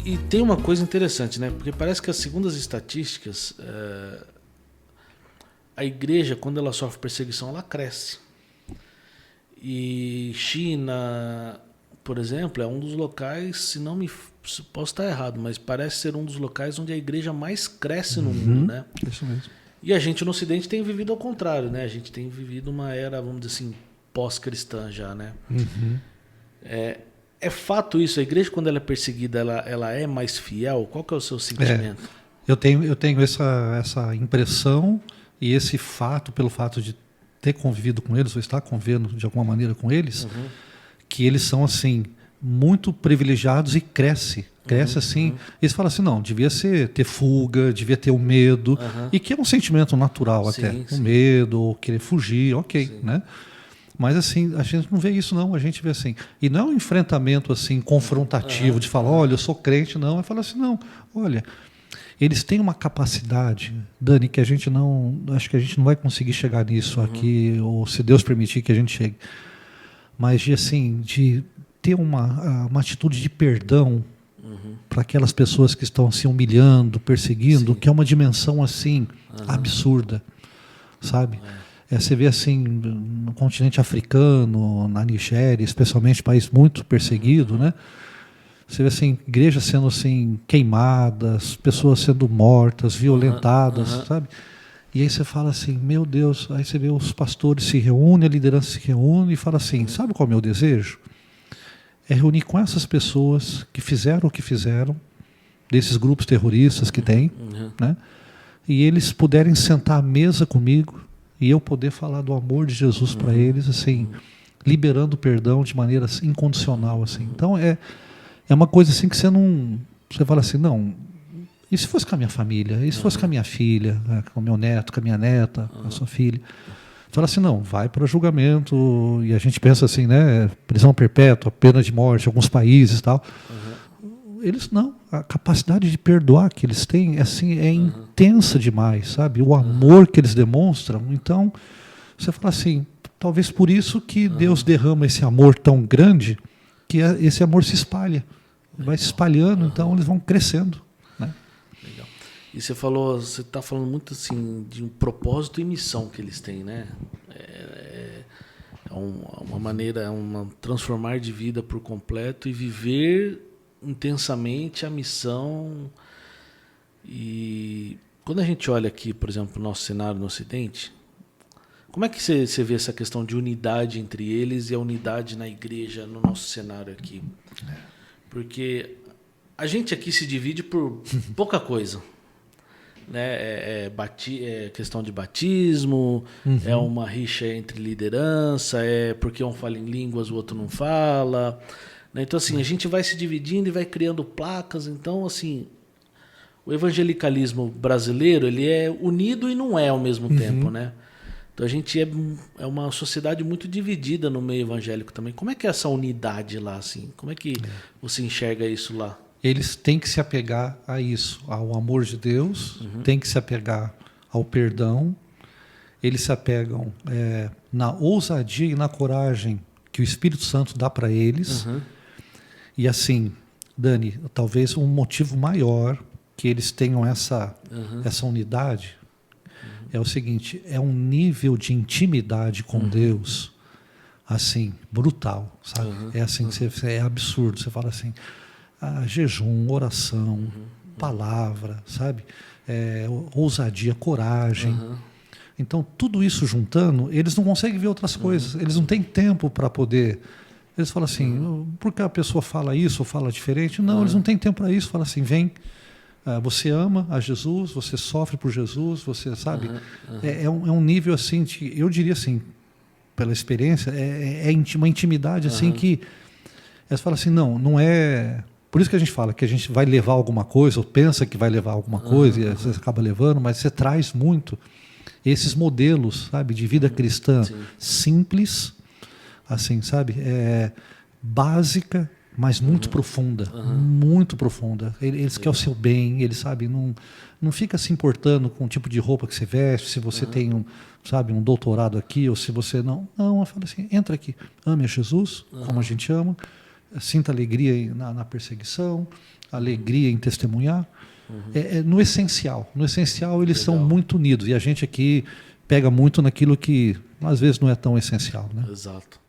E tem uma coisa interessante, né? Porque parece que, segundo as estatísticas, a igreja, quando ela sofre perseguição, ela cresce. E China, por exemplo, é um dos locais, se não me... Posso estar errado, mas parece ser um dos locais onde a igreja mais cresce no mundo, né? Isso mesmo. E a gente no Ocidente tem vivido ao contrário, né? A gente tem vivido uma era, vamos dizer assim, pós-cristã já, né? É fato isso, a igreja quando ela é perseguida, ela é mais fiel? Qual que é o seu sentimento? Eu tenho essa impressão e esse fato, pelo fato de ter convivido com eles, ou estar convivendo de alguma maneira com eles, que eles são assim, muito privilegiados e cresce assim. Eles falam assim, não, devia ter fuga, devia ter o medo, e que é um sentimento natural até, o medo, ou querer fugir, ok, né? Mas assim, a gente não vê isso não, a gente vê assim, e não é um enfrentamento assim, confrontativo, de falar, olha, eu sou crente, não, é falar assim, não, olha, eles têm uma capacidade, Dani, que a gente não, acho que a gente não vai conseguir chegar nisso aqui, ou se Deus permitir que a gente chegue, mas de ter uma atitude de perdão para aquelas pessoas que estão se humilhando, perseguindo, que é uma dimensão assim, absurda, sabe? Você vê assim, no continente africano, na Nigéria, especialmente país muito perseguido, né? Você vê assim, igrejas sendo assim, queimadas, pessoas sendo mortas, violentadas, sabe? E aí você fala assim, meu Deus, aí você vê os pastores se reúnem, a liderança se reúne e fala assim, sabe qual é o meu desejo? É reunir com essas pessoas que fizeram o que fizeram, desses grupos terroristas que tem, né? E eles puderem sentar à mesa comigo e eu poder falar do amor de Jesus para eles, assim, liberando perdão de maneira assim, incondicional, assim. Então é uma coisa assim que você fala assim, não, e se fosse com a minha família, e se fosse com a minha filha, com o meu neto, com a minha neta, com a sua filha, fala assim, não, vai para julgamento, e a gente pensa assim, né, prisão perpétua, pena de morte, alguns países e tal. Eles não, a capacidade de perdoar que eles têm assim, é intensa demais, sabe? O amor que eles demonstram. Então, você fala assim, talvez por isso que Deus derrama esse amor tão grande, que esse amor se espalha. Vai se espalhando, então eles vão crescendo. Né? Legal. E você está falando muito assim de um propósito e missão que eles têm, né? Uma maneira, transformar de vida por completo e viver intensamente a missão. E quando a gente olha aqui, por exemplo, o nosso cenário no Ocidente, como é que você vê essa questão de unidade entre eles e a unidade na igreja no nosso cenário aqui? Porque a gente aqui se divide por pouca coisa. Né? É questão de batismo, é uma rixa entre liderança, é porque um fala em línguas, o outro não fala. Né? Então, assim, a gente vai se dividindo e vai criando placas. Então, assim, o evangelicalismo brasileiro, ele é unido e não é ao mesmo tempo, né? Então, a gente é uma sociedade muito dividida no meio evangélico também. Como é que é essa unidade lá, assim? Como é que você enxerga isso lá? Eles têm que se apegar a isso, ao amor de Deus, têm que se apegar ao perdão, eles se apegam na ousadia e na coragem que o Espírito Santo dá para eles. E assim, Dani, talvez um motivo maior que eles tenham essa unidade é o seguinte, é um nível de intimidade com Deus, assim, brutal, sabe? É assim, é absurdo, você fala assim, jejum, oração, palavra, sabe? Ousadia, coragem. Então, tudo isso juntando, eles não conseguem ver outras coisas, eles não têm tempo para poder... Eles falam assim, por que a pessoa fala isso ou fala diferente? Não, eles não têm tempo para isso. Fala assim, vem, você ama a Jesus, você sofre por Jesus, você sabe? É um nível assim, eu diria assim, pela experiência, uma intimidade assim que... Eles falam assim, não é... Por isso que a gente fala que a gente vai levar alguma coisa, ou pensa que vai levar alguma coisa, e às vezes acaba levando, mas você traz muito esses modelos, sabe, de vida cristã simples, assim, sabe, básica, mas muito profunda, muito profunda. Eles querem o seu bem, eles, sabe, não fica se importando com o tipo de roupa que você veste, se você tem um doutorado aqui, ou se você não. Não, eu falo assim, entra aqui, ame a Jesus, como a gente ama, sinta alegria na perseguição, alegria em testemunhar. No essencial. No essencial, eles são muito unidos. E a gente aqui pega muito naquilo que, às vezes, não é tão essencial. Né? Exato.